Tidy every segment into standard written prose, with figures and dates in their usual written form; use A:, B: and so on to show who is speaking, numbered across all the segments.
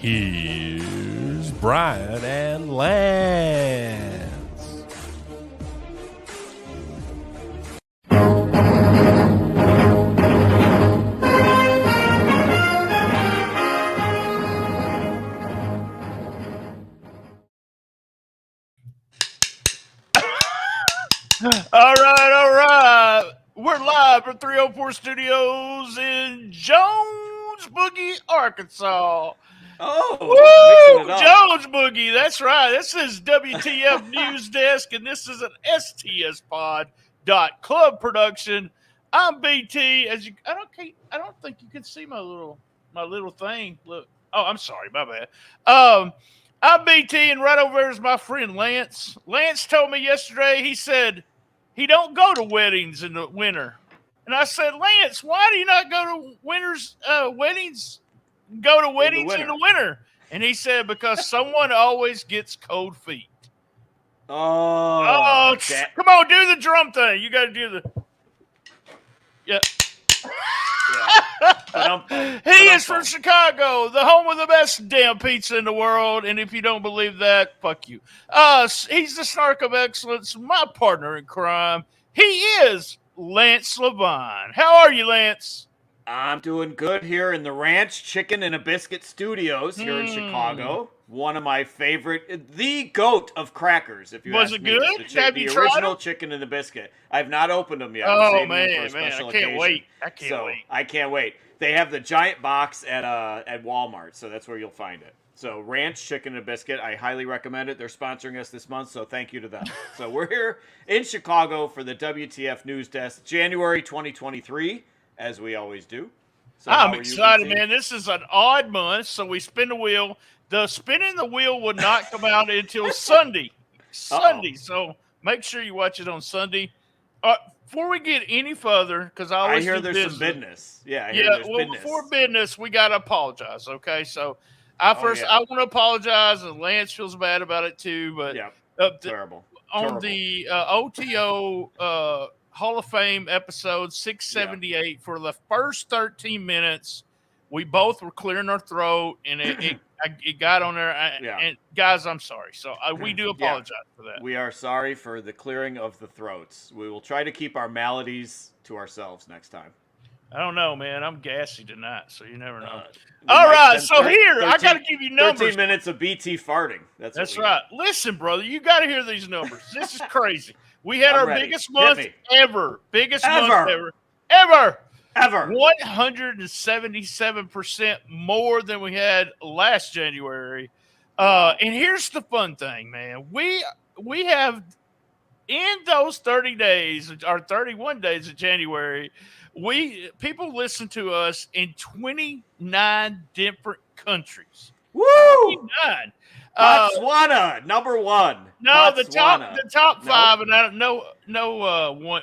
A: Here's Brian and Lance.
B: All right. We're live from 304 Studios in Jones Boogie, Arkansas.
C: Oh, mixing it up.
B: Jones Boogie, that's right. This is WTF News Desk, and this is an STSPod.club production. I'm BT. I don't think you can see my little thing. Look. Oh, I'm sorry, my bad. I'm BT, and right over there is my friend Lance. Lance told me yesterday, he said he don't go to weddings in the winter. And I said, Lance, why do you not go to weddings? Go to weddings in the winter. And he said, because someone always gets cold feet. Come on, do the drum thing. You got to do the. Yeah. He is from Chicago, the home of the best damn pizza in the world. And if you don't believe that, fuck you. He's the snark of excellence, my partner in crime. He is Lance Levine. How are you, Lance?
C: I'm doing good here in the Ranch Chicken and a Biscuit Studios here in Chicago. One of my favorite, the goat of crackers. If you
B: was
C: ask
B: it
C: me,
B: good? Have you
C: the
B: tried
C: original
B: them?
C: Chicken and the Biscuit. I've not opened them yet.
B: Oh man, I can't wait. I
C: can't wait. They have the giant box at Walmart, so that's where you'll find it. So Ranch Chicken and Biscuit, I highly recommend it. They're sponsoring us this month, so thank you to them. So we're here in Chicago for the WTF News Desk, January 2023, as we always do. So
B: I'm excited, man. This is an odd month, so we spin the wheel. The spinning the wheel will not come out until Sunday. So make sure you watch it on Sunday. Before we get any further, because I
C: hear there's some business.
B: Before business, we got to apologize, okay? So I want to apologize, and Lance feels bad about it too. But
C: terrible.
B: The OTO Hall of Fame episode 678, for the first 13 minutes, we both were clearing our throat, and it got on there. And guys, I'm sorry. So we do apologize for that.
C: We are sorry for the clearing of the throats. We will try to keep our maladies to ourselves next time.
B: I don't know, man. I'm gassy tonight, so you never know. All right, so I got to give you numbers.
C: 13 minutes of BT farting. That's right.
B: Listen, brother, you got to hear these numbers. This is crazy. We had our biggest month ever. Ever. 177% more than we had last January. And here's the fun thing, man. We have, in those 30 days, or 31 days of January, people listen to us in 29 different countries.
C: Woo!
B: 29.
C: Botswana, number one.
B: No, the top five, and I don't know.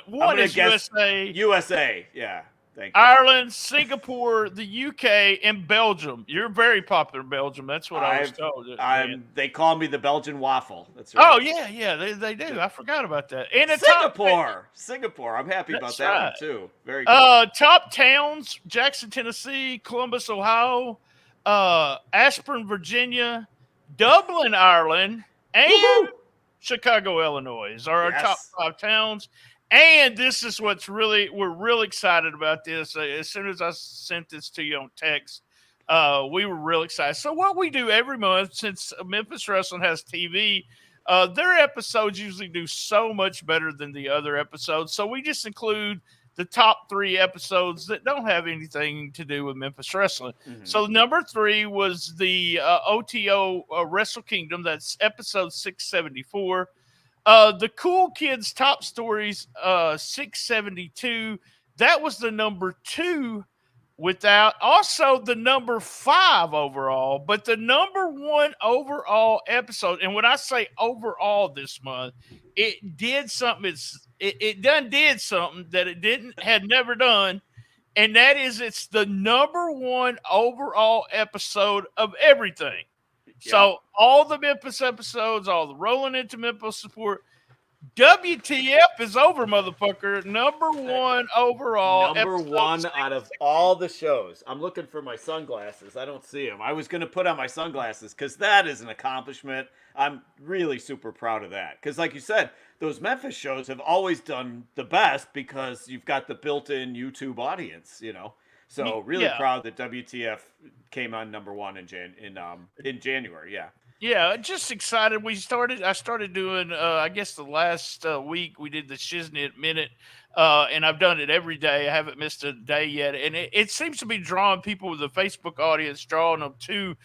B: One is USA.
C: USA, yeah. Thank you.
B: Ireland, Singapore, the UK, and Belgium. You're very popular in Belgium. That's what I was told.
C: They call me the Belgian waffle. That's right.
B: Oh yeah, they do. I forgot about that. And
C: Singapore. I'm happy about that one too. Very cool.
B: Top towns: Jackson, Tennessee; Columbus, Ohio; Ashburn, Virginia; Dublin, Ireland; and Chicago, Illinois are our top 5 towns. And this is we're really excited about this. As soon as I sent this to you on text, we were real excited. So what we do every month, since Memphis Wrestling has TV, their episodes usually do so much better than the other episodes. So we just include the top 3 episodes that don't have anything to do with Memphis Wrestling. Mm-hmm. So number 3 was the OTO Wrestle Kingdom. That's episode 674. The Cool Kids Top Stories, 672. That was the number 2 without also the number 5 overall, but the number 1 overall episode. And when I say overall this month, it did something. It did something that it had never done. And that is, it's the number 1 overall episode of everything. So all the Memphis episodes, all the Rolling into Memphis support, WTF is over, motherfucker. Number one overall.
C: Number
B: episode
C: one out of all the shows. I'm looking for my sunglasses. I don't see them. I was going to put on my sunglasses because that is an accomplishment. I'm really super proud of that. Because, like you said, those Memphis shows have always done the best because you've got the built-in YouTube audience, you know. So really proud that WTF came on number one in January. Yeah.
B: Yeah, just excited. I started doing, I guess the last week we did the Shiznit Minute, and I've done it every day. I haven't missed a day yet. And it seems to be drawing people with the Facebook audience, drawing them to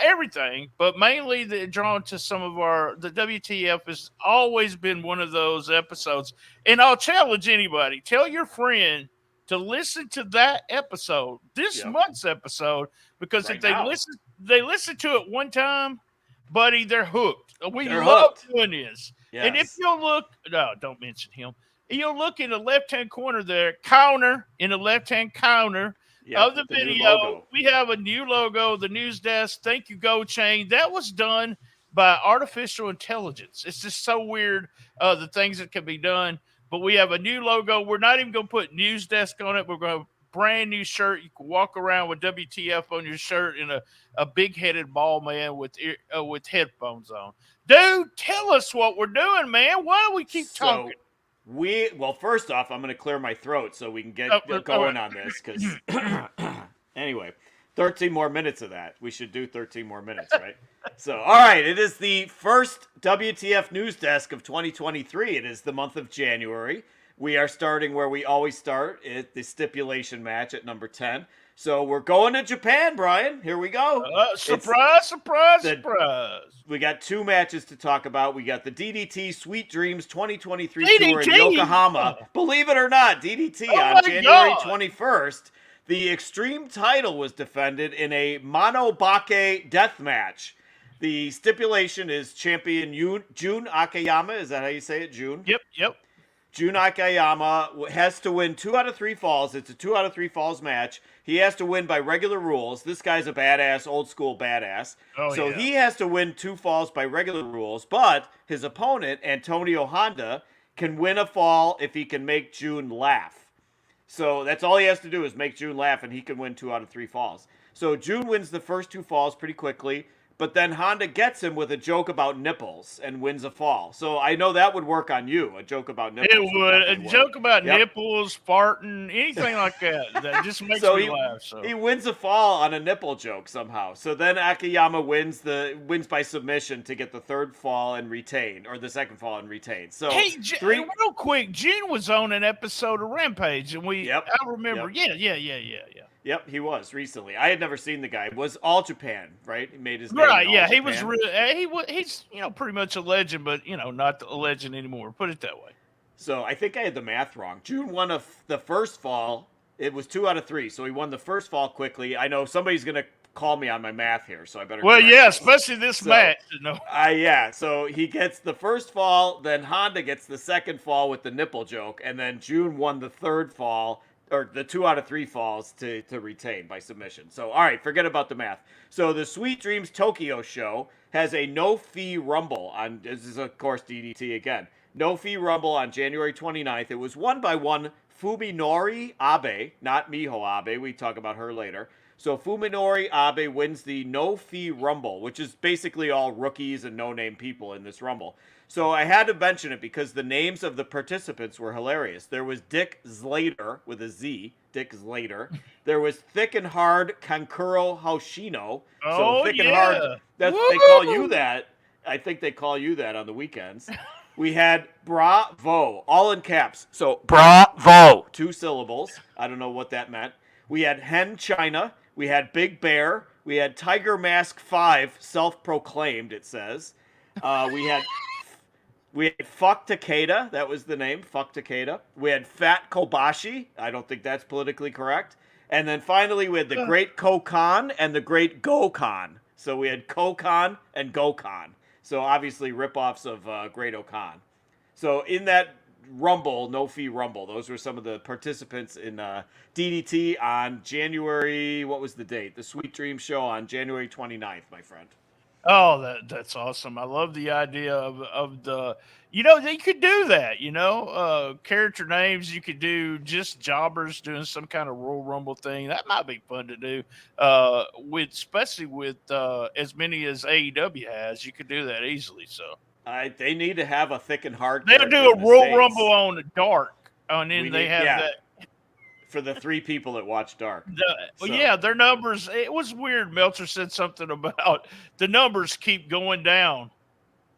B: everything, but mainly they're drawn to some of the WTF has always been one of those episodes. And I'll challenge anybody, tell your friend to listen to that episode, this month's episode, because if they listen to it one time, buddy, they're hooked. They're love hooked. Doing this. Yes. And if you'll look, no, don't mention him. You'll look in the left-hand corner there, counter, in the left-hand counter of the video. We have a new logo, the news desk. Thank you, Go Chain. That was done by artificial intelligence. It's just so weird, the things that can be done. But we have a new logo. We're not even going to put news desk on it. We're going to brand new shirt. You can walk around with WTF on your shirt and a big-headed bald man with headphones on. Dude, tell us what we're doing, man. Why do we keep talking?
C: Well, first off, I'm going to clear my throat so we can get going on this. Because anyway, 13 more minutes of that. We should do 13 more minutes, right? So, all right, it is the first WTF News Desk of 2023. It is the month of January. We are starting where we always start, at the stipulation match at number 10. So we're going to Japan, Brian. Here we go.
B: Surprise.
C: We got two matches to talk about. We got the DDT Sweet Dreams 2023 tour in Yokohama. Believe it or not, DDT on January 21st. The Extreme title was defended in a Monobake death match. The stipulation is champion Jun Akiyama. Is that how you say it, Jun?
B: Yep.
C: Jun Akiyama has to win 2 out of 3 falls. It's a 2 out of 3 falls match. He has to win by regular rules. This guy's a badass, old school badass. He has to win 2 falls by regular rules, but his opponent, Antonio Honda, can win a fall if he can make Jun laugh. So that's all he has to do is make Jun laugh, and he can win 2 out of 3 falls. So Jun wins the first 2 falls pretty quickly. But then Honda gets him with a joke about nipples and wins a fall. So I know that would work on you, a joke about nipples.
B: It would. A joke about nipples, farting, anything like that. That just makes me laugh. So
C: he wins a fall on a nipple joke somehow. So then Akiyama wins by submission to get the 3rd fall and retain, or the 2nd fall and retain. So
B: real quick, Gene was on an episode of Rampage, and I remember. Yep. Yeah.
C: Yep, he was recently. I had never seen the guy. It was All Japan, right? He made his name
B: right.
C: Yeah,
B: he was he's pretty much a legend, but not a legend anymore. Put it that way.
C: So I think I had the math wrong. June won the first fall. It was 2 out of 3, so he won the first fall quickly. I know somebody's gonna call me on my math here, so I better.
B: Well, especially this match.
C: So he gets the first fall, then Honda gets the 2nd fall with the nipple joke, and then June won the 3rd fall. Or the 2 out of 3 falls to retain by submission. So, all right, forget about the math. So, the Sweet Dreams Tokyo show has a no-fee rumble on, this is, of course, DDT again. No-fee rumble on January 29th. It was won by one Fuminori Abe, not Miho Abe. We talk about her later. So, Fuminori Abe wins the no-fee rumble, which is basically all rookies and no-name people in this rumble. So I had to mention it because the names of the participants were hilarious. There was Dick Slater with a Z, Dick Slater. There was Thick and Hard Kankuro Hoshino. So Thick and Hard, they call you that. I think they call you that on the weekends. We had Bravo, all in caps. So Bravo, 2 syllables. I don't know what that meant. We had Hen China. We had Big Bear. We had Tiger Mask 5, self-proclaimed, it says. We had Fuck Takeda. That was the name, Fuck Takeda. We had Fat Kobashi. I don't think that's politically correct. And then finally, we had the Great Kokan and the Great Gokon. So we had Kokan and Gokon. So obviously ripoffs of Great Okan. So in that Rumble, no-fee Rumble, those were some of the participants in DDT on January, what was the date? The Sweet Dream show on January 29th, my friend.
B: Oh, that's awesome. I love the idea of the, you know, they could do that, you know, character names. You could do just jobbers doing some kind of Royal Rumble thing. That might be fun to do. With especially with as many as AEW has, you could do that easily. So
C: They need to have a thick and hard
B: they'll
C: character
B: do
C: in
B: a
C: the
B: Royal
C: States.
B: Rumble on the dark, and then
C: We
B: they
C: need,
B: have
C: yeah,
B: that.
C: for the 3 people that watch Dark.
B: Well,
C: So,
B: yeah, their numbers. It was weird. Meltzer said something about the numbers keep going down.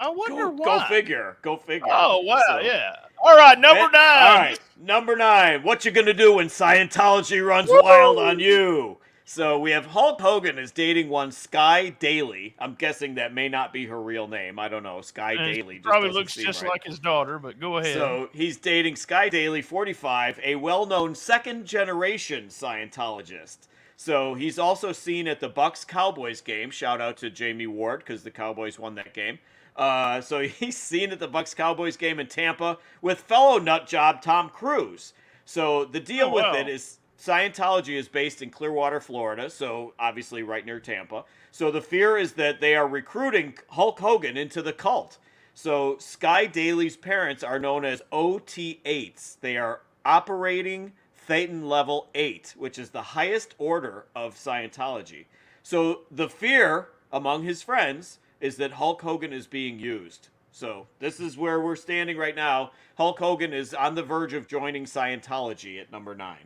B: I wonder why.
C: go figure. Go figure.
B: Oh wow,
C: So,
B: yeah. All right, number 9.
C: All right, number 9. What you gonna do when Scientology runs wild on you? So we have Hulk Hogan is dating one Sky Daly. I'm guessing that may not be her real name. I don't know. Sky
B: And
C: Daly just
B: probably
C: doesn't
B: looks
C: seem
B: just
C: right.
B: like his daughter, but go ahead.
C: So he's dating Sky Daly, 45, a well-known second-generation Scientologist. So he's also seen at the Bucks-Cowboys game. Shout out to Jamie Ward because the Cowboys won that game. So he's seen at the Bucks-Cowboys game in Tampa with fellow nutjob Tom Cruise. So the deal with it is Scientology is based in Clearwater, Florida, so obviously right near Tampa. So the fear is that they are recruiting Hulk Hogan into the cult. So Sky Daly's parents are known as OT8s. They are operating Thetan level 8, which is the highest order of Scientology. So the fear among his friends is that Hulk Hogan is being used. So this is where we're standing right now. Hulk Hogan is on the verge of joining Scientology at number 9.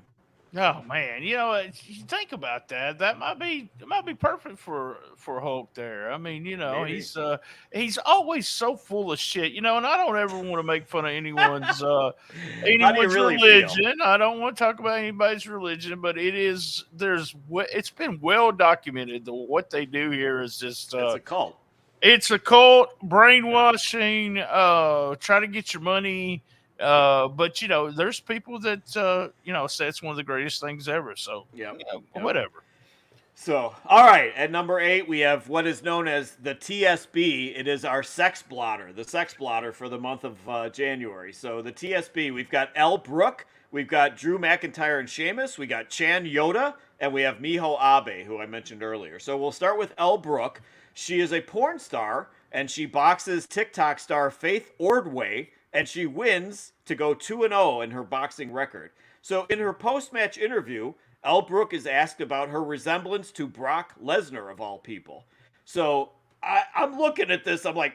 B: Oh man, you know, you think about that. That might be perfect for Hulk there. I mean, you know,
C: Maybe.
B: he's always so full of shit, you know. And I don't ever want to make fun of anyone's
C: How do you really
B: religion. I don't want to talk about anybody's religion, but it's been well documented that what they do here is just
C: It's a cult.
B: It's a cult, brainwashing, try to get your money. But you know, there's people that you know say it's one of the greatest things ever. So
C: Yep.
B: you know, whatever.
C: So, all right, at number 8, we have what is known as the TSB. It is our sex blotter, the sex blotter for the month of January. So the TSB, we've got Elle Brooke, we've got Drew McIntyre and Sheamus, we got Chan Yoda, and we have Miho Abe, who I mentioned earlier. So we'll start with Elle Brooke. She is a porn star, and she boxes TikTok star Faith Ordway, and she wins to go 2-0 in her boxing record. So in her post-match interview, Elle Brooke is asked about her resemblance to Brock Lesnar, of all people. So I'm looking at this, I'm like,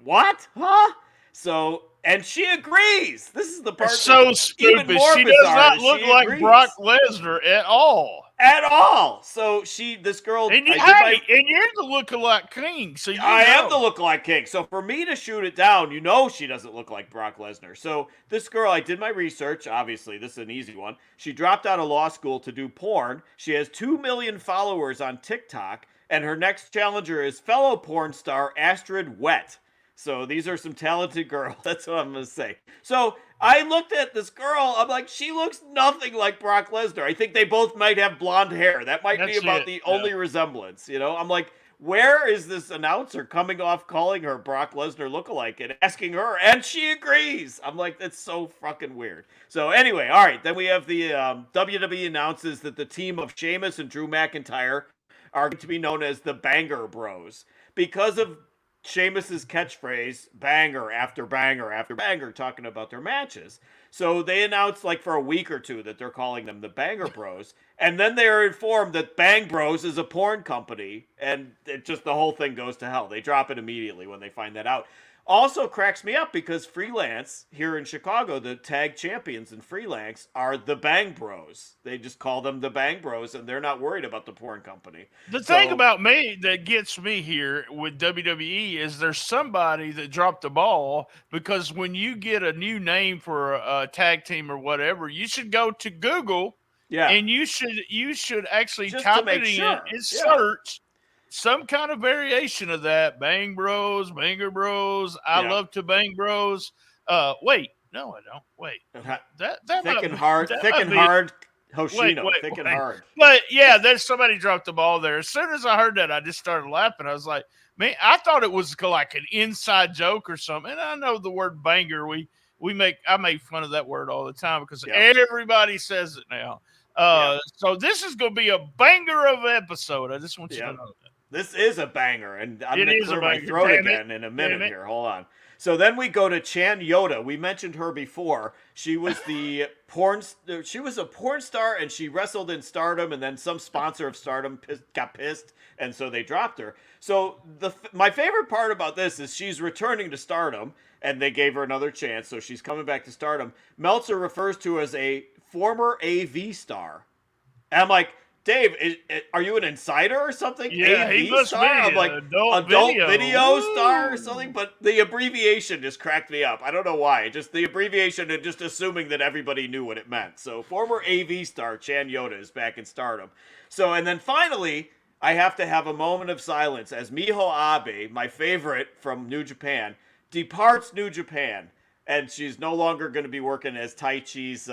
C: what? Huh? So, and she agrees. This is the part
B: It's so
C: that's
B: stupid.
C: even more
B: She
C: bizarre.
B: does not look
C: She
B: like
C: agrees.
B: Brock Lesnar at all.
C: At all. So this girl.
B: And you're the lookalike king, so
C: I am the lookalike king. So for me to shoot it down, you know she doesn't look like Brock Lesnar. So this girl, I did my research. Obviously, this is an easy one. She dropped out of law school to do porn. She has 2 million followers on TikTok, and her next challenger is fellow porn star Astrid Wett. So these are some talented girls. That's what I'm going to say. So I looked at this girl. I'm like, she looks nothing like Brock Lesnar. I think they both might have blonde hair. That might be about the only resemblance. You know, I'm like, where is this announcer coming off calling her Brock Lesnar lookalike and asking her? And she agrees. I'm like, that's so fucking weird. So anyway, all right. Then we have the WWE announces that the team of Sheamus and Drew McIntyre are going to be known as the Banger Bros because of Sheamus's catchphrase, banger after banger after banger, talking about their matches. So they announced like for a week or two that they're calling them the Banger Bros. And then they are informed that Bang Bros is a porn company. And it just the whole thing goes to hell. They drop it immediately when they find that out. Also cracks me up because Freelance here in Chicago, the tag champions in Freelance are the Bang Bros. They just call them the Bang Bros, and they're not worried about the porn company.
B: The thing about me that gets me here with WWE is there's somebody that dropped the ball, because when you get a new name for a tag team or whatever, you should go to Google and you should actually
C: just
B: type it in and search some kind of variation of that. Bang Bros, Banger Bros, I love to Bang Bros. Wait, no, I don't. Wait. That
C: thick and hard Hoshino. Thick and hard.
B: But yeah, there's somebody dropped the ball there. As soon as I heard that, I just started laughing. I was like, man, I thought it was like an inside joke or something. And I know the word banger, I make fun of that word all the time because everybody says it now. So this is going to be a banger of an episode. I just want you to know that.
C: This is a banger, and I'm
B: It
C: going to
B: is a
C: clear my
B: banger.
C: throat
B: Damn it.
C: again in a minute
B: Damn it.
C: here. Hold on. So then we go to Chan Yoda. We mentioned her before. She was the she was a porn star, and she wrestled in Stardom, and then some sponsor of Stardom got pissed, and so they dropped her. So my favorite part about this is she's returning to Stardom, and they gave her another chance, so she's coming back to Stardom. Meltzer refers to her as a former AV star. And I'm like, Dave, are you an insider or something?
B: Yeah,
C: AV
B: he must
C: star?
B: be
C: I'm like,
B: adult
C: video
B: video.
C: star or
B: Woo.
C: something? But the abbreviation just cracked me up. I don't know why. Just the abbreviation and just assuming that everybody knew what it meant. So former AV star Chan Yoda is back in Stardom. So, and then finally, I have to have a moment of silence as Miho Abe, my favorite from New Japan, departs New Japan. And she's no longer going to be working as Tai Chi's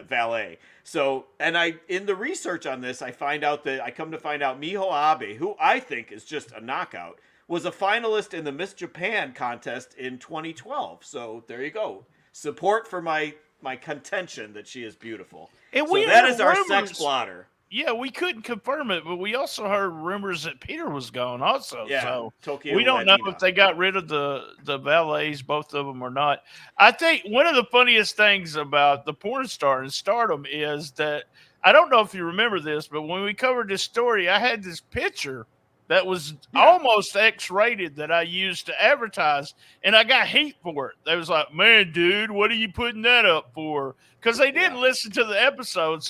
C: valet. So, and in the research on this, I come to find out Miho Abe, who I think is just a knockout, was a finalist in the Miss Japan contest in 2012. So there you go. Support for my contention that she is beautiful.
B: And
C: so
B: we
C: that
B: heard
C: is our
B: rumors.
C: sex blotter.
B: Yeah, we couldn't confirm it, but we also heard rumors that Peter was gone also.
C: Yeah,
B: so
C: Tokyo
B: we don't know
C: Ladina.
B: if they got rid of the valets, both of them, or not. I think one of the funniest things about the porn star and Stardom is that, I don't know if you remember this, but when we covered this story, I had this picture that was almost X-rated that I used to advertise, and I got heat for it. They was like, "Man, dude, what are you putting that up for?" Because they didn't listen to the episode.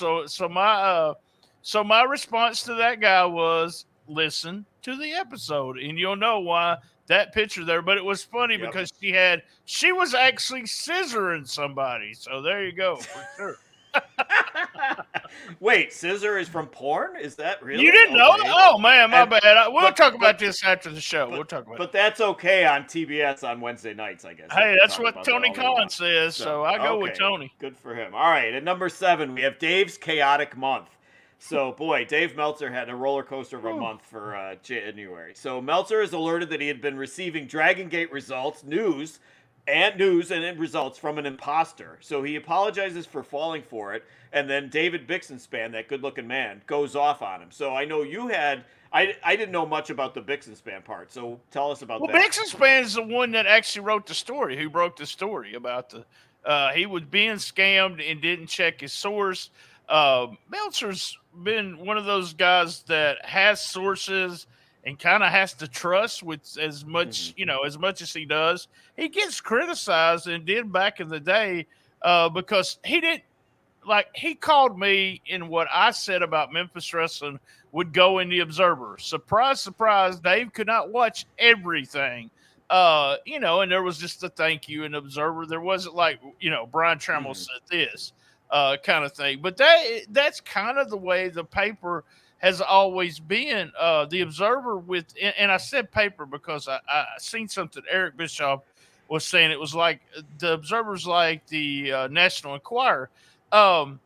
B: So my response to that guy was, listen to the episode, and you'll know why that picture there. But it was funny because she was actually scissoring somebody. So there you go, for sure.
C: Wait, scissor is from porn? Is that really?
B: You didn't know? Oh, man, my bad. We'll talk about this after the show. We'll talk about it.
C: But that's okay on TBS on Wednesday nights, I guess.
B: Hey, that's what Tony Khan says, so I go with Tony.
C: Good for him. All right, at number 7, we have Dave's Chaotic Month. So, boy, Dave Meltzer had a roller coaster of a month for January. So, Meltzer is alerted that he had been receiving Dragon Gate news and results from an imposter. So, he apologizes for falling for it. And then David Bixenspan, that good-looking man, goes off on him. So, I know you had... I didn't know much about the Bixenspan part, so tell us about that.
B: Well, Bixenspan is the one that actually wrote the story, who broke the story about he was being scammed and didn't check his source. Meltzer's been one of those guys that has sources and kind of has to trust with as much, as much as he does. He gets criticized and did back in the day because he called me in what I said about Memphis Wrestling would go in the Observer. Surprise, surprise, Dave could not watch everything. And there was just a thank you in Observer. There wasn't like, Brian Trammell said this. Kind of thing. But that's kind of the way the paper has always been. The Observer and I said paper because I seen something Eric Bischoff was saying. It was like the Observer's like the National Enquirer. Part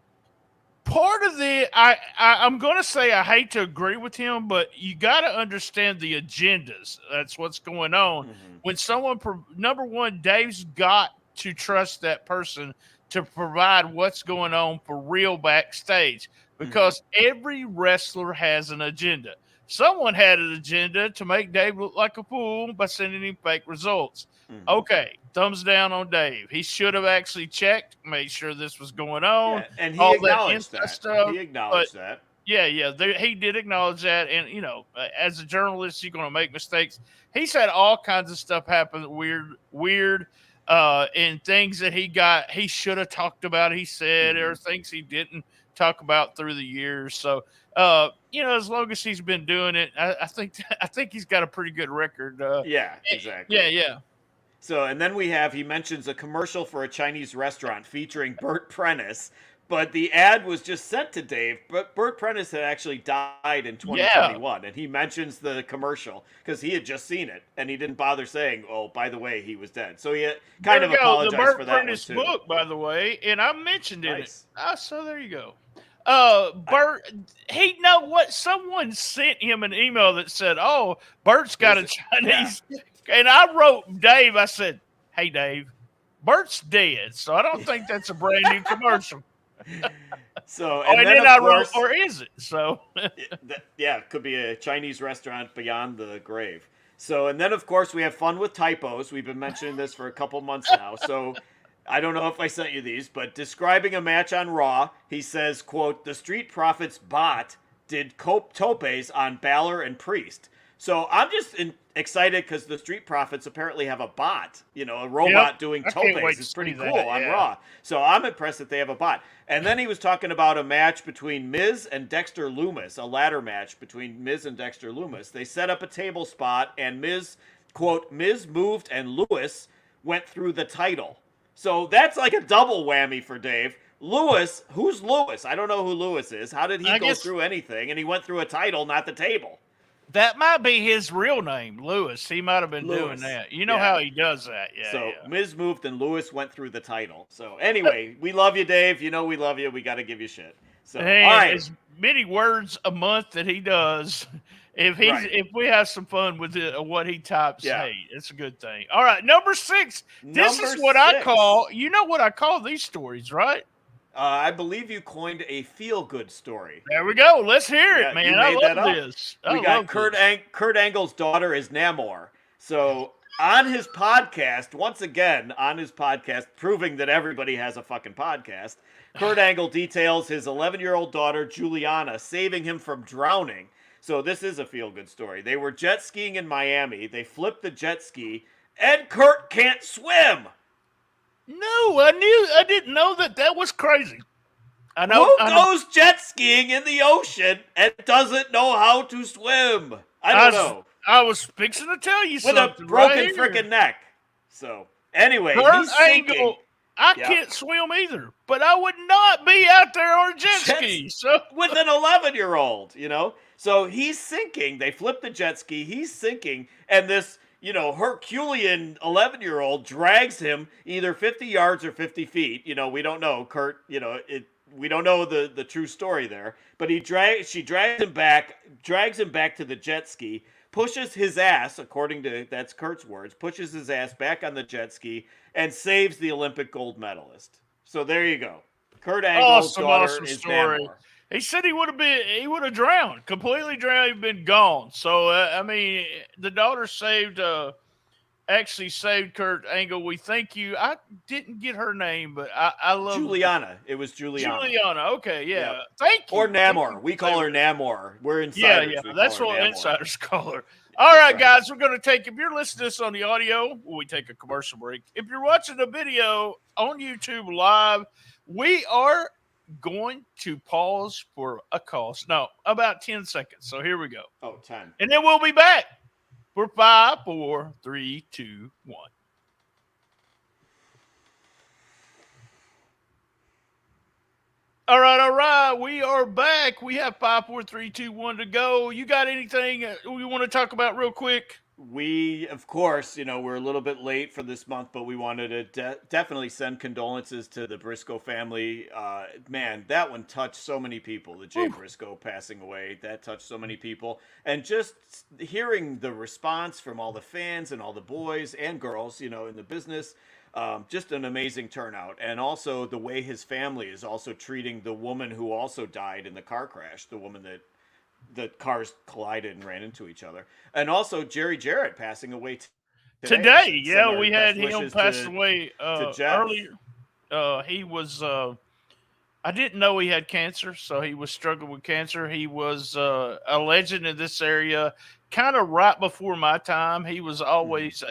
B: of I'm going to say I hate to agree with him, but you got to understand the agendas. That's what's going on. When someone, number one, Dave's got to trust that person to provide what's going on for real backstage, because every wrestler has an agenda. Someone had an agenda to make Dave look like a fool by sending him fake results. Okay, thumbs down on Dave. He should have actually checked, made sure this was going on.
C: Yeah, and he
B: all
C: acknowledged
B: that.
C: Stuff, he acknowledged that.
B: Yeah, he did acknowledge that. And, as a journalist, you're going to make mistakes. He's had all kinds of stuff happen, weird, and things that he should have talked about, he said, or things he didn't talk about through the years. So, as long as he's been doing it, I think he's got a pretty good record.
C: Yeah, exactly.
B: Yeah.
C: So, and then he mentions a commercial for a Chinese restaurant featuring Burt Prentice, but the ad was just sent to Dave. But Burt Prentice had actually died in 2021, and he mentions the commercial because he had just seen it, and he didn't bother saying, "Oh, by the way, he was dead." So he kind of apologized for that. The Burt
B: Prentice
C: one too.
B: book, by the way, and I mentioned it. So there you go. Bert, someone sent him an email that said, "Oh, Bert's got a Chinese," and I wrote Dave. I said, "Hey, Dave, Bert's dead, so I don't think that's a brand new commercial."
C: So,
B: Oh, and
C: then
B: then
C: of
B: I wrote,
C: course,
B: or is it? So,
C: it could be a Chinese restaurant beyond the grave. So, and then of course we have fun with typos. We've been mentioning this for a couple months now. So, I don't know if I sent you these, but describing a match on Raw, he says, quote, "The Street Profits bot did topes on Balor and Priest." So I'm just excited because the Street Profits apparently have a bot, a robot doing
B: I can't wait
C: topes.
B: to
C: It's pretty
B: see
C: cool
B: that,
C: on
B: yeah.
C: Raw. So I'm impressed that they have a bot. And then he was talking about a match between Miz and Dexter Lumis, a ladder match between Miz and Dexter Lumis. They set up a table spot, and Miz, quote, "Miz moved and Lewis went through the title." So that's like a double whammy for Dave. Lewis, who's Lewis? I don't know who Lewis is. How did he
B: I
C: go
B: guess
C: through anything? And he went through a title, not the table.
B: that might be his real name, Lewis. He might have been doing
C: Lewis.
B: that. You know
C: Yeah.
B: how he does that. Yeah.
C: So
B: yeah.
C: Miz moved and Lewis went through the title. So anyway, we love you, Dave. You know we love you. We got to give you shit. So
B: Hey,
C: all right,
B: as many words a month that he does, if we have some fun with what he types,
C: Yeah.
B: hey, it's a good thing. All right, number 6. This
C: Number
B: is what I
C: 6.
B: call. You know what I call these stories, right?
C: I believe you coined a feel-good story.
B: There we go. Let's hear
C: Yeah,
B: it, man.
C: you
B: I
C: made that
B: love
C: up.
B: this.
C: We
B: I
C: got
B: love
C: Kurt
B: this.
C: Kurt Angle's daughter is Namor. So on his podcast, once again on his podcast, proving that everybody has a fucking podcast, Kurt Angle details his 11-year-old daughter Juliana saving him from drowning. So this is a feel-good story. They were jet skiing in Miami. They flipped the jet ski, and Kurt can't swim.
B: No, I didn't know that was crazy. I know.
C: Who goes jet skiing in the ocean and doesn't know how to swim? I don't know.
B: I was fixing to tell you
C: With
B: something.
C: a broken
B: right here.
C: freaking neck. So, anyway,
B: Kurt
C: he's sinking.
B: Angle, I
C: Yeah.
B: can't swim either, but I would not be out there on a jet ski. So
C: With an 11-year-old, So he's sinking. They flip the jet ski. He's sinking. And this, Herculean 11-year-old drags him either 50 yards or 50 feet. We don't know. Kurt, we don't know the true story there. But she drags him back to the jet ski, pushes his ass, that's Kurt's words, pushes his ass back on the jet ski and saves the Olympic gold medalist. So there you go. Kurt Angle's daughter is
B: story.
C: Namor.
B: He said he would have drowned, completely drowned, he'd been gone. So the daughter actually saved Kurt Angle. We thank you. I didn't get her name, but I love
C: Juliana. It was Juliana.
B: Juliana. Okay, yeah.
C: Yep.
B: Thank you.
C: Or Namor. We call her Namor. We're insiders.
B: Yeah.
C: We
B: That's
C: call her
B: what
C: Namor.
B: insiders call her. All right,
C: right.
B: guys, we're going to take, if you're listening to this on the audio, we take a commercial break. If you're watching the video on YouTube live, we are going to pause for a cost. No, about 10 seconds. So here we go.
C: Oh, 10.
B: And then we'll be back for 5, 4, 3, 2, 1. All right. We are back. We have 5, 4, 3, 2, 1 to go. You got anything we want to talk about real quick?
C: We, of course, we're a little bit late for this month, but we wanted to definitely send condolences to the Briscoe family. Man, that one touched so many people. The Jay Briscoe passing away, that touched so many people. And just hearing the response from all the fans and all the boys and girls, in the business, just an amazing turnout. And also the way his family is also treating the woman who also died in the car crash, the woman that the cars collided and ran into each other. And also Jerry Jarrett passing away
B: today. Yeah, we had him pass away earlier. He was I didn't know he had cancer, so he was struggling with cancer. He was a legend in this area, kind of right before my time. He was always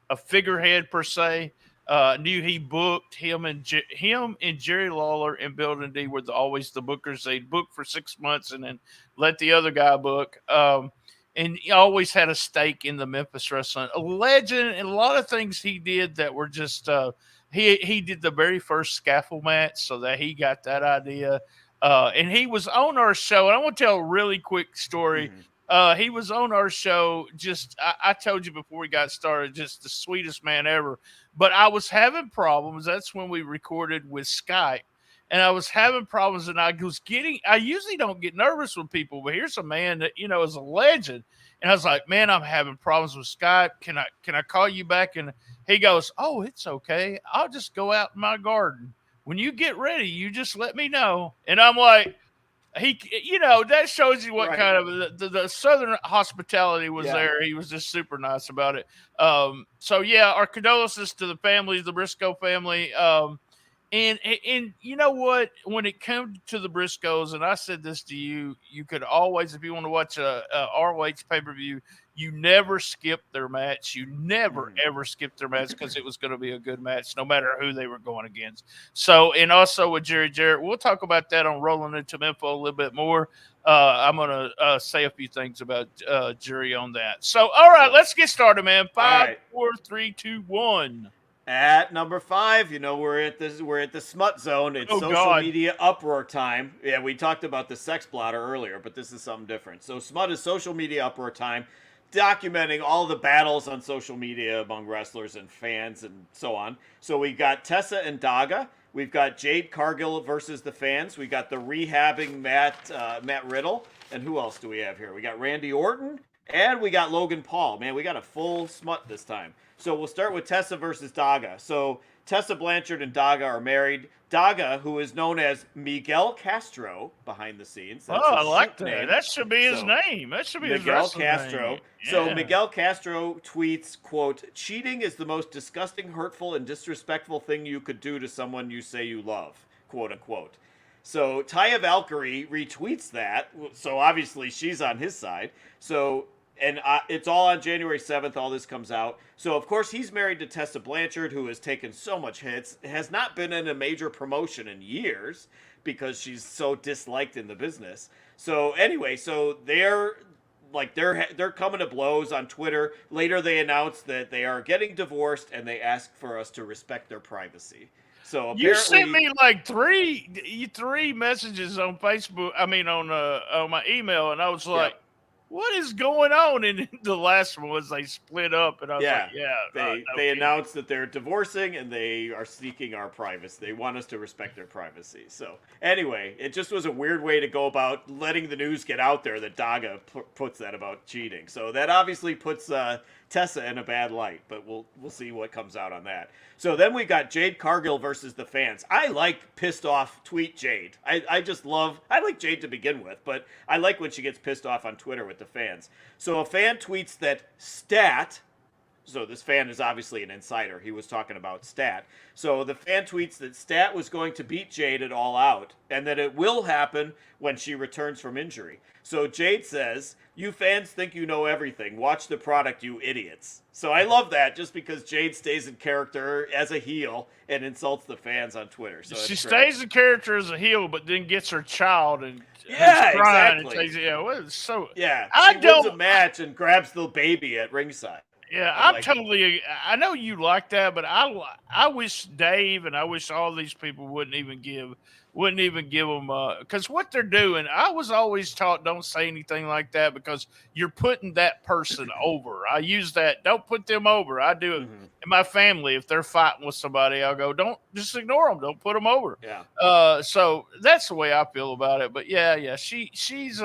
B: a figurehead per se. Knew he booked him and Jerry Lawler and Bill Dundee were always the bookers. They'd book for 6 months and then let the other guy book. And he always had a stake in the Memphis wrestling. A legend, and a lot of things he did that were just he did the very first scaffold match, so that he got that idea. And he was on our show. And I want to tell a really quick story. He was on our show. Just I told you before we got started, just the sweetest man ever. But I was having problems. That's when we recorded with Skype. And I was having problems, and I usually don't get nervous with people, but here's a man that, is a legend. And I was like, man, I'm having problems with Skype. Can I call you back? And he goes, oh, it's okay. I'll just go out in my garden. when you get ready, you just let me know. And I'm like, that shows you what
C: Right.
B: kind of the Southern hospitality was
C: Yeah.
B: there. He was just super nice about it. So yeah, our condolences to the families, the Briscoe family. And you know what? When it comes to the Briscoes, and I said this to you, you could always, if you want to watch a ROH pay per view, you never skip their match. You never ever skip their match because it was going to be a good match, no matter who they were going against. So, and also with Jerry Jarrett, we'll talk about that on Rolling Into Info a little bit more. I'm going to say a few things about Jerry on that. So, all right, let's get started, man. 5, 4, 3, 2, 1.
C: At number 5, we're at the smut zone. It's social media uproar time. Yeah, we talked about the sex blotter earlier, but this is something different. So smut is social media uproar time, documenting all the battles on social media among wrestlers and fans and so on. So we got Tessa and Daga. We've got Jade Cargill versus the fans. We got the rehabbing Matt Riddle. And who else do we have here? We got Randy Orton. And we got Logan Paul. Man, we got a full smut this time. So we'll start with Tessa versus Daga. So Tessa Blanchard and Daga are married. Daga, who is known as Miguel Castro behind the scenes.
B: I like that. Name. That should be his name. That should be
C: Miguel
B: his
C: Castro.
B: name. Yeah.
C: So Miguel Castro tweets, quote, "Cheating is the most disgusting, hurtful, and disrespectful thing you could do to someone you say you love," quote unquote. So Taya Valkyrie retweets that. So obviously she's on his side. So, and it's all on January 7th. All this comes out. So, of course, he's married to Tessa Blanchard, who has taken so much hits, has not been in a major promotion in years because she's so disliked in the business. So, anyway, so they're coming to blows on Twitter. Later, they announced that they are getting divorced, and they ask for us to respect their privacy. So apparently,
B: you sent me like three messages on Facebook. I mean, on my email, and I was like, "What is going on?" And the last one was they split up, and I was like, "Yeah."
C: They announced that they're divorcing and they are seeking our privacy. They want us to respect their privacy. So anyway, it just was a weird way to go about letting the news get out there that Daga puts that about cheating. So that obviously puts Tessa in a bad light, but we'll see what comes out on that. So then we got Jade Cargill versus the fans. I like pissed off tweet Jade. I like Jade to begin with, but I like when she gets pissed off on Twitter with the fans. So a fan tweets that Stat, so this fan is obviously an insider. He was talking about Stat. So the fan tweets that Stat was going to beat Jade at All Out and that it will happen when she returns from injury. So Jade says, "You fans think you know everything. Watch the product, you idiots." So I love that just because Jade stays in character as a heel and insults the fans on Twitter. So
B: she stays in character as a heel, but then gets her child and
C: exactly.
B: And says,
C: she wins a match and grabs the baby at ringside.
B: Yeah, I know you like that, but I wish Dave and I wish all these people wouldn't even give them because what they're doing. I was always taught don't say anything like that because you're putting that person over. I use that. Don't put them over. I do it in my family. If they're fighting with somebody, I'll go, don't just ignore them. Don't put them over.
C: Yeah.
B: So that's the way I feel about it. But yeah. She's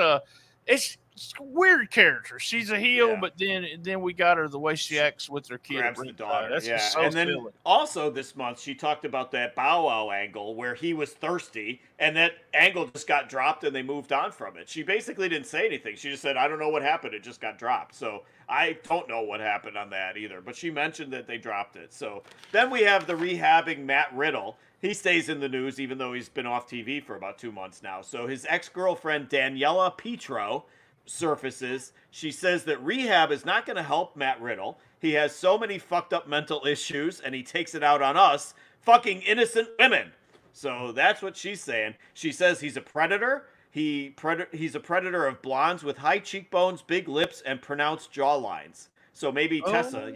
B: it's a weird character. She's a heel, but then we got her the way she acts with her kid.
C: Grabs the daughter.
B: That's
C: and
B: so
C: then
B: silly.
C: Also this month she talked about that Bow Wow angle where he was thirsty and that angle just got dropped and they moved on from it. She basically didn't say anything. She just said, "I don't know what happened. It just got dropped." So I don't know what happened on that either, but she mentioned that they dropped it. So then we have the rehabbing Matt Riddle. He stays in the news even though he's been off TV for about 2 months now. So his ex-girlfriend Daniela Petro surfaces. She says that rehab is not going to help Matt Riddle. He has so many fucked up mental issues and he takes it out on us, fucking innocent women. So that's what she's saying. She says he's a predator. He's a predator of blondes with high cheekbones, big lips, and pronounced jawlines. So maybe Tessa,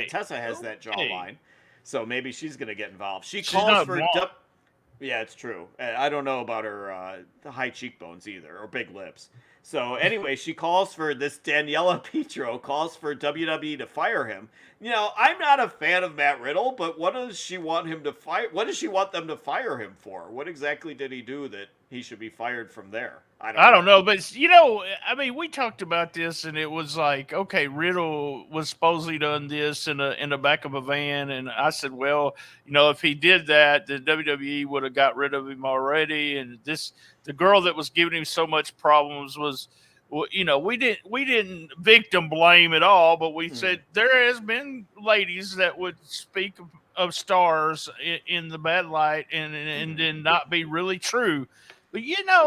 C: Tessa has that jawline. So maybe she's going to get involved. She's calls for... Yeah, it's true. I don't know about her high cheekbones either, or big lips. So anyway, she calls for this Daniela Petro calls for WWE to fire him. I'm not a fan of Matt Riddle, but what does she want him to fire? What does she want them to fire him for? What exactly did he do that he should be fired from there.
B: I don't know, but I mean, we talked about this, and it was like, okay, Riddle was supposedly done this in the back of a van, and I said, well, if he did that, the WWE would have got rid of him already. And the girl that was giving him so much problems was, we didn't victim blame at all, but we said there has been ladies that would speak of stars in the bad light and then not be really true. But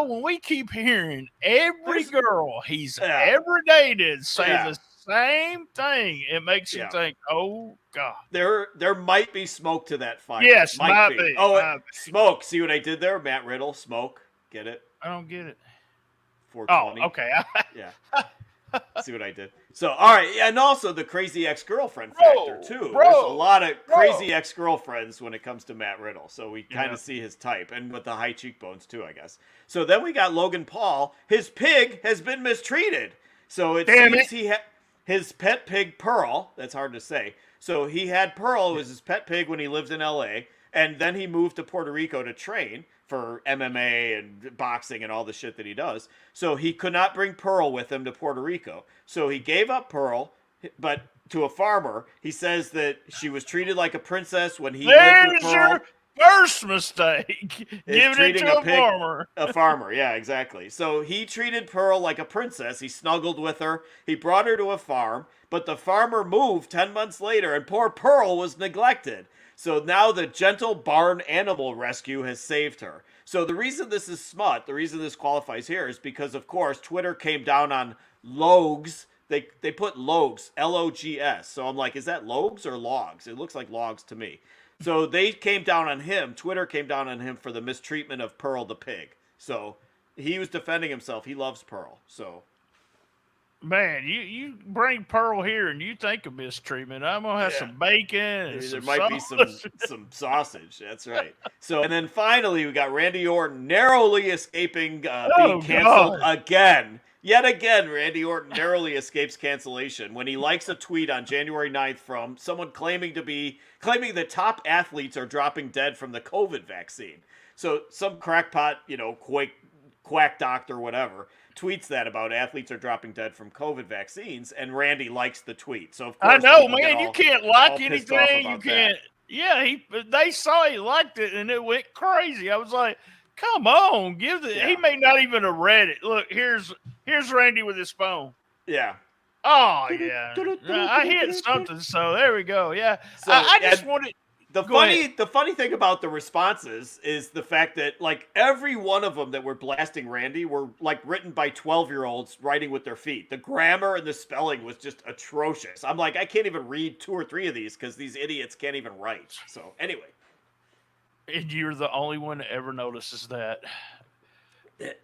B: when we keep hearing every girl he's ever dated say the same thing, it makes you think, oh God.
C: There might be smoke to that fire.
B: Yes, might be.
C: Smoke. See what I did there? Matt Riddle, smoke. Get it?
B: I don't get it.
C: 420.
B: Oh, okay.
C: Yeah. See what I did? So, all right. And also the crazy ex-girlfriend factor, too. There's a lot of crazy ex-girlfriends when it comes to Matt Riddle. So we kind of see his type. And with the high cheekbones, too, I guess. So then we got Logan Paul. His pig has been mistreated. So it seems he had his pet pig, Pearl. That's hard to say. So he had Pearl. It was his pet pig when he lived in L.A. And then he moved to Puerto Rico to train for MMA and boxing and all the shit that he does. So he could not bring Pearl with him to Puerto Rico. So he gave up Pearl, but to a farmer. He says that she was treated like a princess when he lived with Pearl.
B: Your first mistake. Giving it to a farmer.
C: A farmer, yeah, exactly. So he treated Pearl like a princess. He snuggled with her. He brought her to a farm, but the farmer moved 10 months later, and poor Pearl was neglected. So now the Gentle Barn Animal Rescue has saved her. So the reason this is smut, the reason this qualifies here is because, of course, Twitter came down on Logs. They put Logs, L-O-G-S. So I'm like, is that Logs or Logs? It looks like Logs to me. So they came down on him. Twitter came down on him for the mistreatment of Pearl the pig. So he was defending himself. He loves Pearl. So.
B: Man, you bring Pearl here and you think of mistreatment. I'm gonna have some bacon and
C: there might be some sausage. That's right. So and then finally we got Randy Orton narrowly escaping being canceled again. Yet again, Randy Orton narrowly escapes cancellation when he likes a tweet on January 9th from someone claiming the top athletes are dropping dead from the COVID vaccine. So some crackpot, quack doctor, whatever, tweets that about athletes are dropping dead from COVID vaccines, and Randy likes the tweet. So of course,
B: I know, man, you can't like anything. You can't.
C: That.
B: Yeah, they saw he liked it, and it went crazy. I was like, come on, he may not even have read it. Look, here's Randy with his phone.
C: Yeah.
B: Oh yeah. I hit something, so there we go. Yeah. So, I just wanted.
C: The funny thing about the responses is the fact that like every one of them that were blasting Randy were like written by 12-year-olds writing with their feet. The grammar and the spelling was just atrocious. I'm like, I can't even read 2 or 3 of these because these idiots can't even write. So anyway.
B: And you're the only one that ever notices that.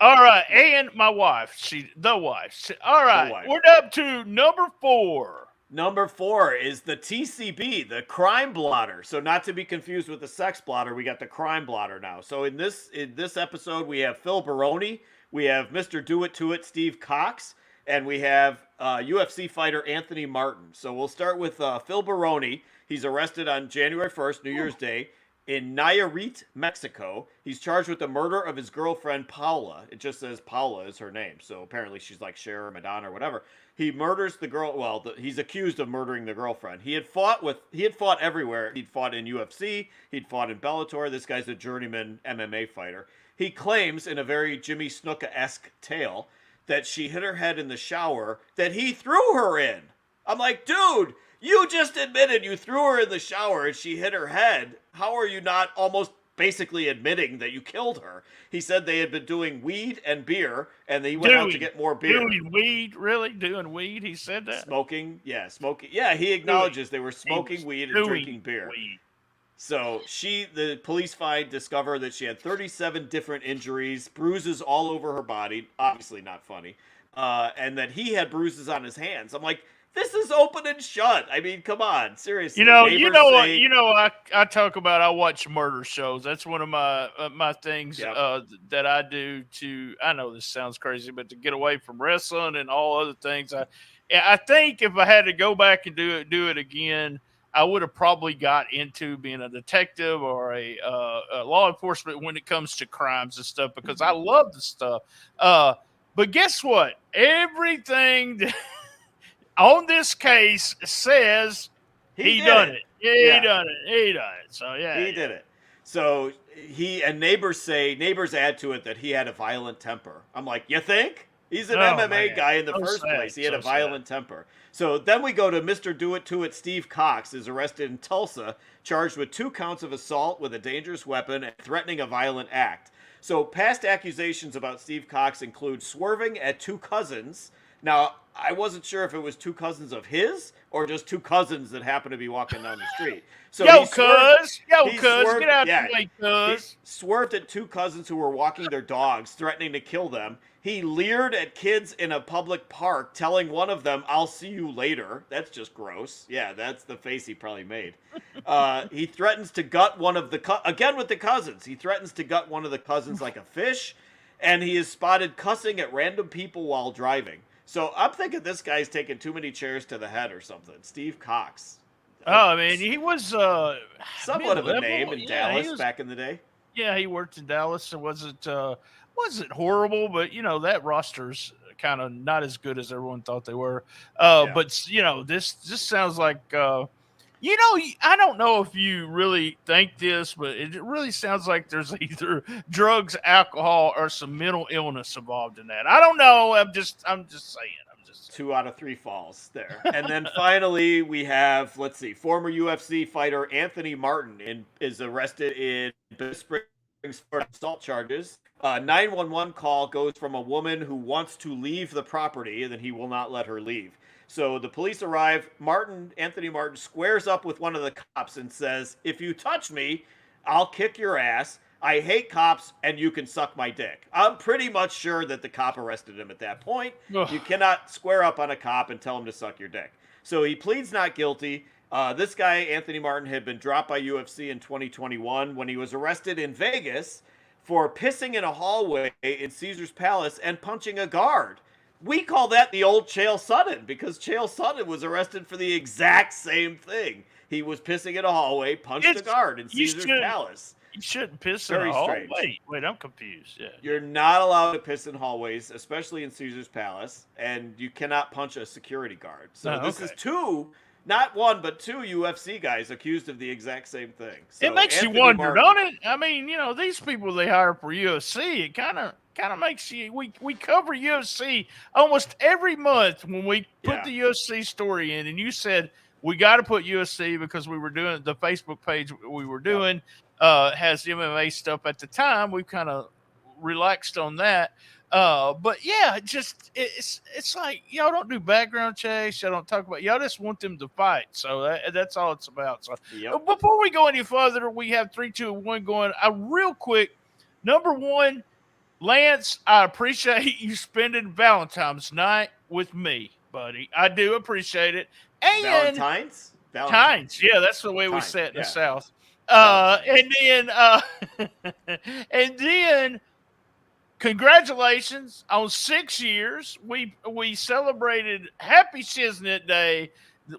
B: All right, and my wife. All right, we're up to number 4.
C: Number 4 is the TCB, the crime blotter. So not to be confused with the sex blotter, we got the crime blotter now. So in this episode, we have Phil Baroni, we have Mr. Do It To It, Steve Cox, and we have UFC fighter Anthony Martin. So we'll start with Phil Baroni. He's arrested on January 1st, New Year's Day, in Nayarit, Mexico. He's charged with the murder of his girlfriend, Paula. It just says Paula is her name. So apparently she's like Cher or Madonna or whatever. He murders the girl. Well, he's accused of murdering the girlfriend. He had fought everywhere. He'd fought in UFC. He'd fought in Bellator. This guy's a journeyman MMA fighter. He claims in a very Jimmy Snuka-esque tale that she hit her head in the shower that he threw her in. I'm like, dude, you just admitted you threw her in the shower and she hit her head. How are you not almost basically admitting that you killed her? He said they had been doing weed and beer, and they went out to get more beer.
B: Doing weed? Really? Doing weed? He said that?
C: Smoking? Yeah, smoking. Yeah, he acknowledges they were smoking weed and drinking beer.
B: Weed.
C: So the police discover that she had 37 different injuries, bruises all over her body. Obviously not funny. And that he had bruises on his hands. I'm like, this is open and shut. I mean, come on, seriously.
B: I talk about. I watch murder shows. That's one of my things that I do to. I know this sounds crazy, but to get away from wrestling and all other things, I think if I had to go back and do it again, I would have probably got into being a detective or a law enforcement when it comes to crimes and stuff because I love the stuff. But guess what? Everything on this case says he done it. He done it. He done it. So yeah,
C: he did it. So neighbors add to it that he had a violent temper. I'm like, you think? He's an MMA guy in the first place. He had a violent temper. So then we go to Mr. Do It To It. Steve Cox is arrested in Tulsa, charged with 2 counts of assault with a dangerous weapon and threatening a violent act. So past accusations about Steve Cox include swerving at 2 cousins. Now, I wasn't sure if it was 2 cousins of his or just 2 cousins that happened to be walking down the street. So
B: cuz, get out the way, cuz.
C: He swerved at 2 cousins who were walking their dogs, threatening to kill them. He leered at kids in a public park, telling one of them, "I'll see you later." That's just gross. Yeah, that's the face he probably made. He threatens to gut one of again with the cousins. He threatens to gut one of the cousins like a fish, and he is spotted cussing at random people while driving. So I'm thinking this guy's taking too many chairs to the head or something. Steve Cox.
B: Oh, I mean, he was
C: somewhat of a name in Dallas back in the day.
B: Yeah, he worked in Dallas and wasn't horrible, but that roster's kind of not as good as everyone thought they were. But this sounds like I don't know if you really think this, but it really sounds like there's either drugs, alcohol, or some mental illness involved in that. I don't know. I'm just saying.
C: 2 out of 3 falls there. And then finally we have, former UFC fighter Anthony Martin is arrested in Springs for assault charges. 911 call goes from a woman who wants to leave the property, and then he will not let her leave. So the police arrive. Anthony Martin squares up with one of the cops and says, "If you touch me, I'll kick your ass. I hate cops, and you can suck my dick." I'm pretty much sure that the cop arrested him at that point.
B: Ugh.
C: You cannot square up on a cop and tell him to suck your dick. So he pleads not guilty. This guy, Anthony Martin, had been dropped by UFC in 2021 when he was arrested in Vegas for pissing in a hallway in Caesar's Palace and punching a guard. We call that the old Chael Sonnen because Chael Sonnen was arrested for the exact same thing. He was pissing in a hallway, punched a guard in Caesar's Palace.
B: You shouldn't piss in a hallway. Wait, I'm confused. Yeah.
C: You're not allowed to piss in hallways, especially in Caesar's Palace, and you cannot punch a security guard. So this is 2, not 1, but 2 UFC guys accused of the exact same thing. So
B: it makes you wonder, don't it? I mean, these people they hire for UFC, it kind of makes you. We cover UFC almost every month when we put the UFC story in, and you said we got to put UFC because we were doing the Facebook page we were doing. Has MMA stuff at the time. We've kind of relaxed on that. But yeah, it's like y'all don't do background checks. Y'all don't talk about. Y'all just want them to fight. So that's all it's about. So before we go any further, we have 3, 2, 1 going. Real quick, number 1, Lance, I appreciate you spending Valentine's night with me, buddy. I do appreciate it. And
C: Valentine's.
B: Yeah, that's the way we say it in the South. And then congratulations on 6 years. We celebrated Happy Shiznit Day.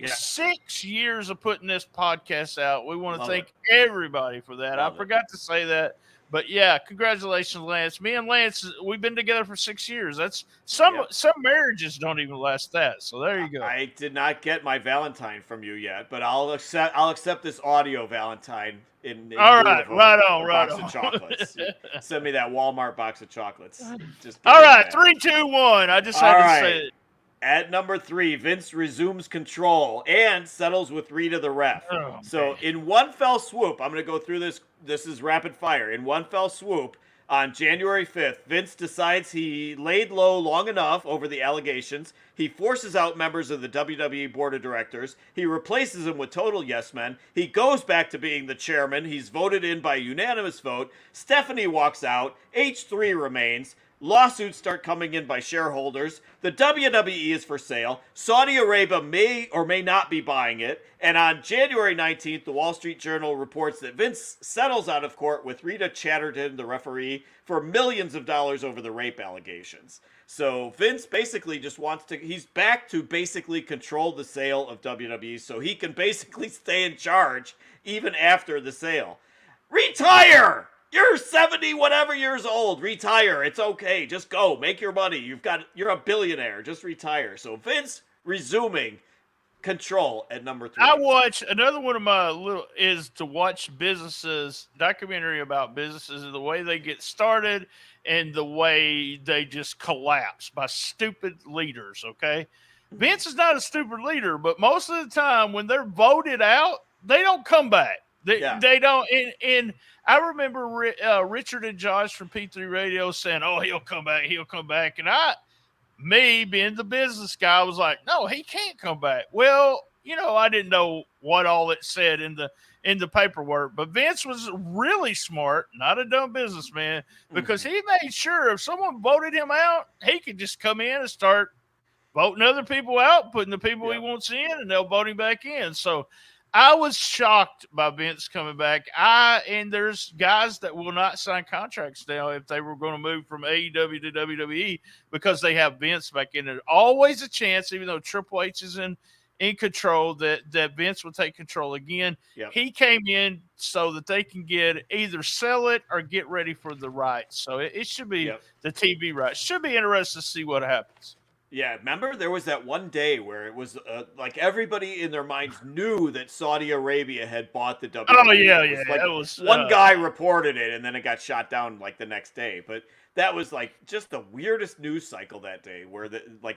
B: 6 years of putting this podcast out. We want to thank everybody for that. I forgot to say that. But yeah, congratulations, Lance. Me and Lance, we've been together for 6 years. That's some marriages don't even last that. So there you go.
C: I did not get my Valentine from you yet, but I'll accept this audio Valentine in
B: all right, right on.
C: Of chocolates. Send me that Walmart box of chocolates.
B: All right, 3, 2, 1. I just had to say it.
C: At number 3, Vince resumes control and settles with Rita the ref. In one fell swoop, I'm going to go through this. This is rapid fire. In one fell swoop, on January 5th, Vince decides he laid low long enough over the allegations. He forces out members of the WWE Board of Directors. He replaces them with total yes men. He goes back to being the chairman. He's voted in by unanimous vote. Stephanie walks out. H3 remains. Lawsuits start coming in by shareholders. The WWE is for sale. Saudi Arabia may or may not be buying it. And on January 19th, the Wall Street Journal reports that Vince settles out of court with Rita Chatterton, the referee, for millions of dollars over the rape allegations. So Vince basically just wants to, he's back to basically control the sale of WWE so he can basically stay in charge even after the sale. Retire! You're 70 whatever years old. Retire. It's okay. Just go. Make your money. You're a billionaire. Just retire. So Vince resuming control at number 3.
B: I watch another one of my is to watch businesses, documentary about businesses and the way they get started and the way they just collapse by stupid leaders. Okay. Vince is not a stupid leader, but most of the time when they're voted out, they don't come back. They don't. And I remember Richard and Josh from P3 Radio saying, "Oh, he'll come back. He'll come back." And me being the business guy, was like, "No, he can't come back." Well, I didn't know what all it said in the paperwork, but Vince was really smart, not a dumb businessman, because he made sure if someone voted him out, he could just come in and start voting other people out, putting the people he wants in, and they'll vote him back in. So I was shocked by Vince coming back. And there's guys that will not sign contracts now if they were going to move from AEW to WWE because they have Vince back in there. Always a chance, even though Triple H is in control, that Vince will take control again. Yep. He came in so that they can either sell it or get ready for the rights. So it should be the TV rights. Should be interesting to see what happens.
C: Yeah, remember there was that one day where it was like everybody in their minds knew that Saudi Arabia had bought the WWE.
B: Oh, yeah.
C: Like
B: it was,
C: one guy reported it, and then it got shot down like the next day. But that was like just the weirdest news cycle that day where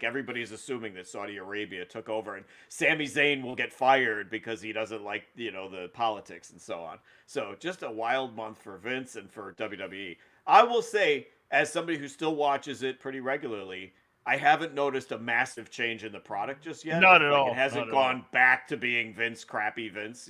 C: everybody's assuming that Saudi Arabia took over and Sami Zayn will get fired because he doesn't like, the politics and so on. So just a wild month for Vince and for WWE. I will say, as somebody who still watches it pretty regularly, I haven't noticed a massive change in the product just yet.
B: Not at all.
C: It hasn't gone back to being Vince, crappy Vince,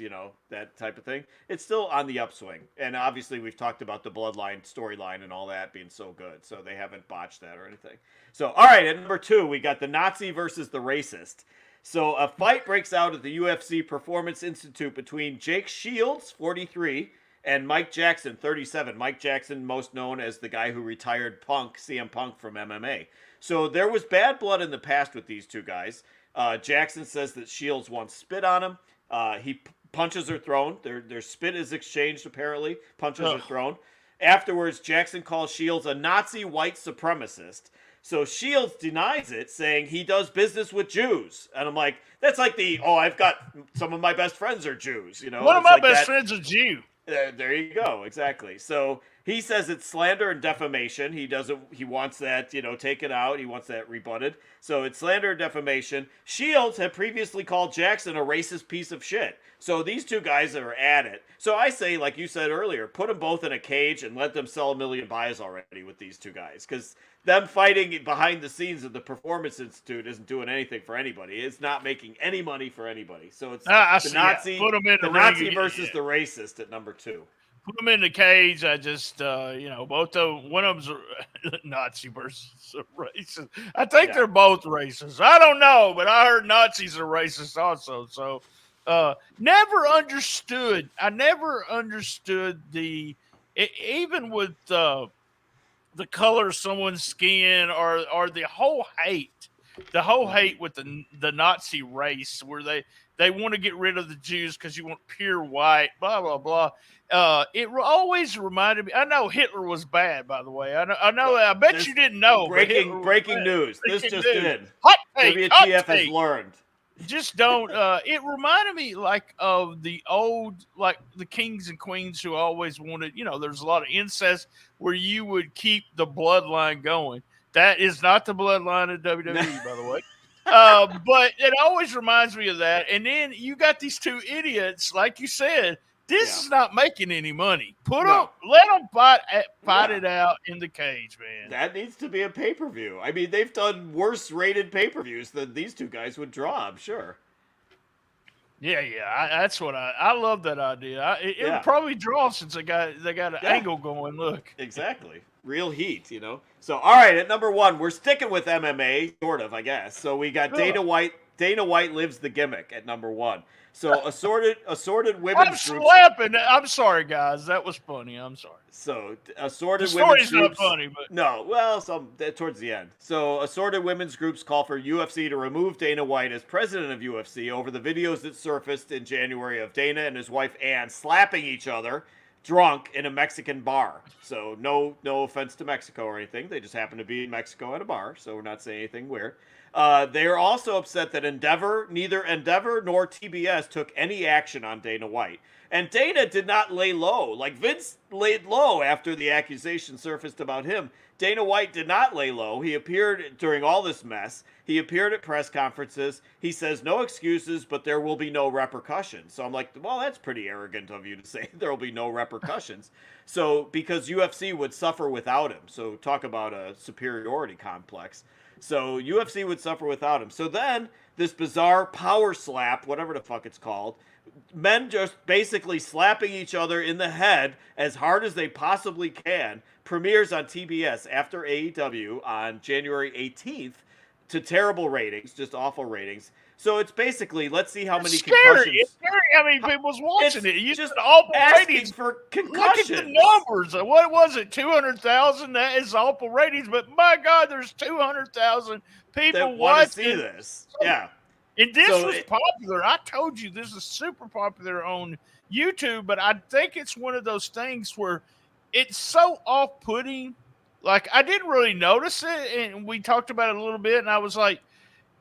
C: that type of thing. It's still on the upswing. And obviously we've talked about the Bloodline storyline and all that being so good. So they haven't botched that or anything. So, all right, at number 2, we got the Nazi versus the racist. So a fight breaks out at the UFC Performance Institute between Jake Shields, 43, and Mike Jackson, 37. Mike Jackson, most known as the guy who retired CM Punk from MMA. So there was bad blood in the past with these two guys. Jackson says that Shields once spit on him. He punches are thrown. Their spit is exchanged, apparently. Punches are thrown. Afterwards, Jackson calls Shields a Nazi white supremacist. So Shields denies it, saying he does business with Jews. And I'm like, that's like I've got some of my best friends are Jews.
B: One of my best friends is Jew.
C: There you go. Exactly. So he says it's slander and defamation. He wants that, taken out. He wants that rebutted. So it's slander and defamation. Shields had previously called Jackson a racist piece of shit. So these two guys are at it. So I say, like you said earlier, put them both in a cage and let them sell 1 million buys already with these two guys. Because them fighting behind the scenes of the Performance Institute isn't doing anything for anybody. It's not making any money for anybody. So it's the Nazi versus the racist at number 2.
B: Put them in the cage. I just, both one of them's Nazi versus racist. I think they're both racist. I don't know, but I heard Nazis are racist also. So, never understood. I never understood even with the color of someone's skin or the whole hate. The whole hate with the Nazi race, where they want to get rid of the Jews because you want pure white, blah blah blah. It always reminded me. I know Hitler was bad, by the way. I know. I bet you didn't know.
C: Breaking news. This just in.
B: Hot take.
C: WTF has learned.
B: Just don't. It reminded me of the old, the kings and queens who always wanted. There's a lot of incest where you would keep the bloodline going. That is not the bloodline of WWE, by the way. But it always reminds me of that. And then you got these two idiots, like you said. This is not making any money. Let them fight it out in the cage, man.
C: That needs to be a pay-per-view. I mean, they've done worse rated pay-per-views than these two guys would draw, I'm sure.
B: Yeah, that's what I love that idea. It
C: Yeah.
B: would probably draw since they got an angle going. Look,
C: Exactly. Real heat, you know. So, all right, at number 1, we're sticking with MMA, sort of, I guess. So we got Dana White. Dana White lives the gimmick at number 1. So assorted
B: I'm
C: women's groups.
B: slapping. I'm sorry, guys. That was funny. I'm sorry.
C: So
B: The
C: assorted women's
B: story's
C: groups.
B: not funny, but
C: No, well, towards the end. So assorted women's groups call for UFC to remove Dana White as president of UFC over the videos that surfaced in January of Dana and his wife Ann slapping each other drunk in a Mexican bar. So no offense to Mexico or anything. They just happen to be in Mexico at a bar, so we're not saying anything weird. They are also upset that neither Endeavor nor TBS took any action on Dana White. And Dana did not lay low. Like Vince laid low after the accusation surfaced about him. Dana White did not lay low. He appeared during all this mess. He appeared at press conferences. He says no excuses, but there will be no repercussions. So I'm like, well, that's pretty arrogant of you to say there will be no repercussions. So because UFC would suffer without him. So talk about a superiority complex. So UFC would suffer without him. So then this bizarre power slap, whatever the fuck it's called, men just basically slapping each other in the head as hard as they possibly can, premieres on TBS after AEW on January 18th to terrible ratings, just awful ratings. So it's basically, let's see how many concussions.
B: It's scary how many people's watching it. You
C: just
B: awful
C: asking
B: ratings
C: for concussions.
B: Look at the numbers. What was it? 200,000. That is awful ratings. But my God, there's 200,000 people
C: that want to see
B: watching
C: this. Yeah.
B: And this was popular. I told you this is super popular on YouTube, but I think it's one of those things where it's so off-putting. Like, I didn't really notice it, and we talked about it a little bit, and I was like,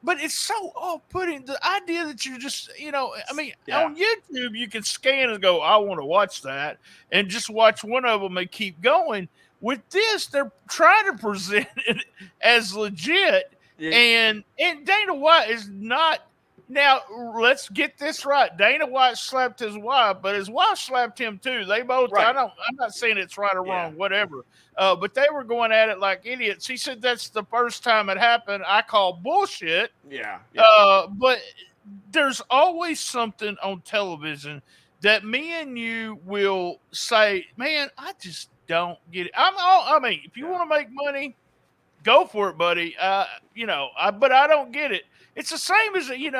B: but it's so off-putting. The idea that you just, on YouTube, you can scan and go, I want to watch that, and just watch one of them and keep going. With this, they're trying to present it as legit, and Dana White is not. Now, let's get this right. Dana White slapped his wife, but his wife slapped him too. They both,
C: right.
B: I'm not saying it's right or wrong, whatever. But they were going at it like idiots. He said that's the first time it happened. I call bullshit.
C: Yeah.
B: But there's always something on television that me and you will say, man, I just don't get it. If you want to make money, go for it, buddy. But I don't get it. It's the same as, and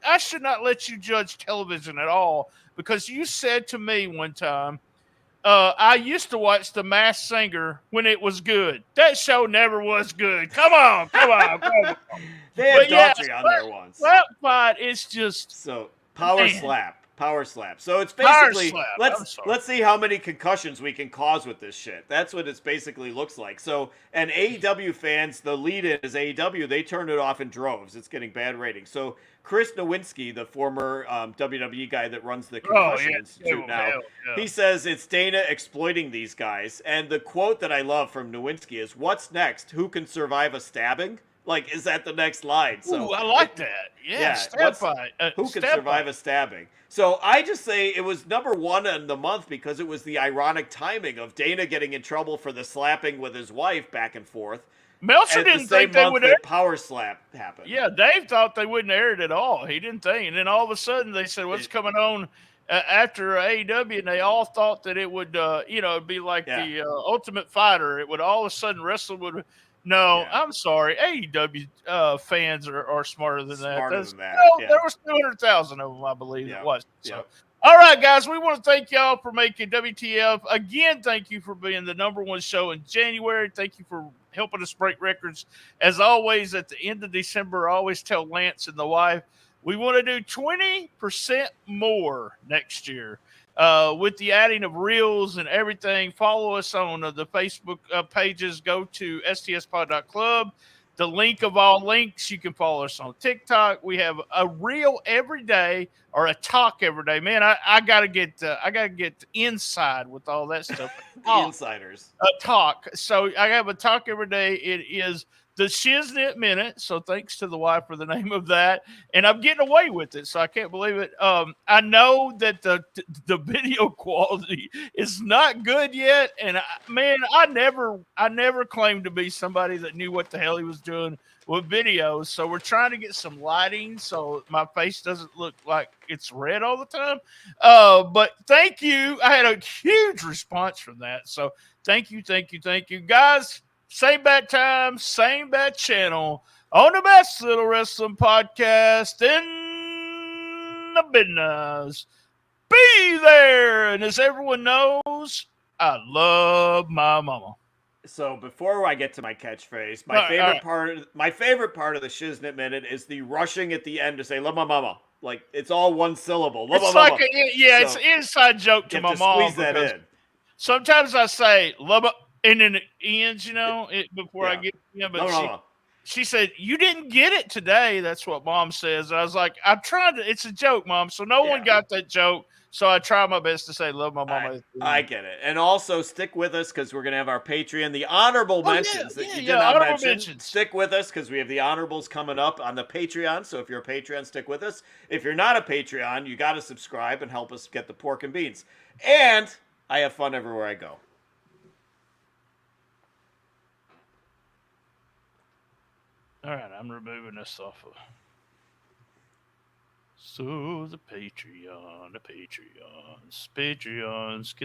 B: I should not let you judge television at all, because you said to me one time, I used to watch The Masked Singer when it was good. That show never was good. Come on.
C: They had Daughtry on there once.
B: Slap fight is just
C: so power slap. So it's basically let's see how many concussions we can cause with this shit. That's what it basically looks like. So, and AEW fans, the lead-in is AEW. They turned it off in droves. It's getting bad ratings. So Chris Nowinski, the former WWE guy that runs the Concussion Institute now, he says it's Dana exploiting these guys. And the quote that I love from Nowinski is, "What's next? Who can survive a stabbing?" Like, is that the next line? So
B: I like that. Yeah, stab fight.
C: Who can survive a stabbing? So I just say it was number 1 in the month because it was the ironic timing of Dana getting in trouble for the slapping with his wife back and forth.
B: Meltzer didn't think they would air
C: the power slap happened.
B: Yeah, Dave thought they wouldn't air it at all. He didn't think. And then all of a sudden they said, what's coming on after AEW? And they all thought that it would, it'd be like the Ultimate Fighter. It would all of a sudden wrestling would. No, I'm sorry. AEW fans are smarter than that. There was 200,000 of them, I believe it was. So. All right, guys, we want to thank y'all for making WTF. Again, thank you for being the number 1 show in January. Thank you for helping us break records. As always, at the end of December, I always tell Lance and the wife, we want to do 20% more next year. With the adding of reels and everything. Follow us on the Facebook pages. Go to stspod.club. The link of all links. You can follow us on TikTok. We have a reel every day, or a talk every day. Man, I gotta get inside with all that stuff.
C: Insiders.
B: A talk. So I have a talk every day. It is the Shiznit Minute. So thanks to the wife for the name of that. And I'm getting away with it, so I can't believe it. I know that the video quality is not good yet. And I never claimed to be somebody that knew what the hell he was doing with videos. So we're trying to get some lighting so my face doesn't look like it's red all the time. But thank you. I had a huge response from that. So thank you, guys. Same bad time, same bad channel on the best little wrestling podcast in the business. Be there. And as everyone knows, I love my mama.
C: So before I get to my catchphrase, my favorite part of the Shiznit Minute is the rushing at the end to say "love my mama." Like it's all one syllable. Love
B: It's
C: my
B: like
C: mama.
B: it's an inside joke to my mom.
C: Squeeze that in.
B: Sometimes I say "love," and then it ends. Before I get but she said, "You didn't get it today." That's what Mom says. I was like, "I'm trying to. It's a joke, Mom." So no one got that joke. So I try my best to say "love my mama."
C: I get it. And also stick with us because we're gonna have our Patreon, the honorable mentions that you did not mention. Stick with us because we have the honorables coming up on the Patreon. So if you're a Patreon, stick with us. If you're not a Patreon, you got to subscribe and help us get the pork and beans. And I have fun everywhere I go.
B: All right, I'm removing this off of. So the Patreons.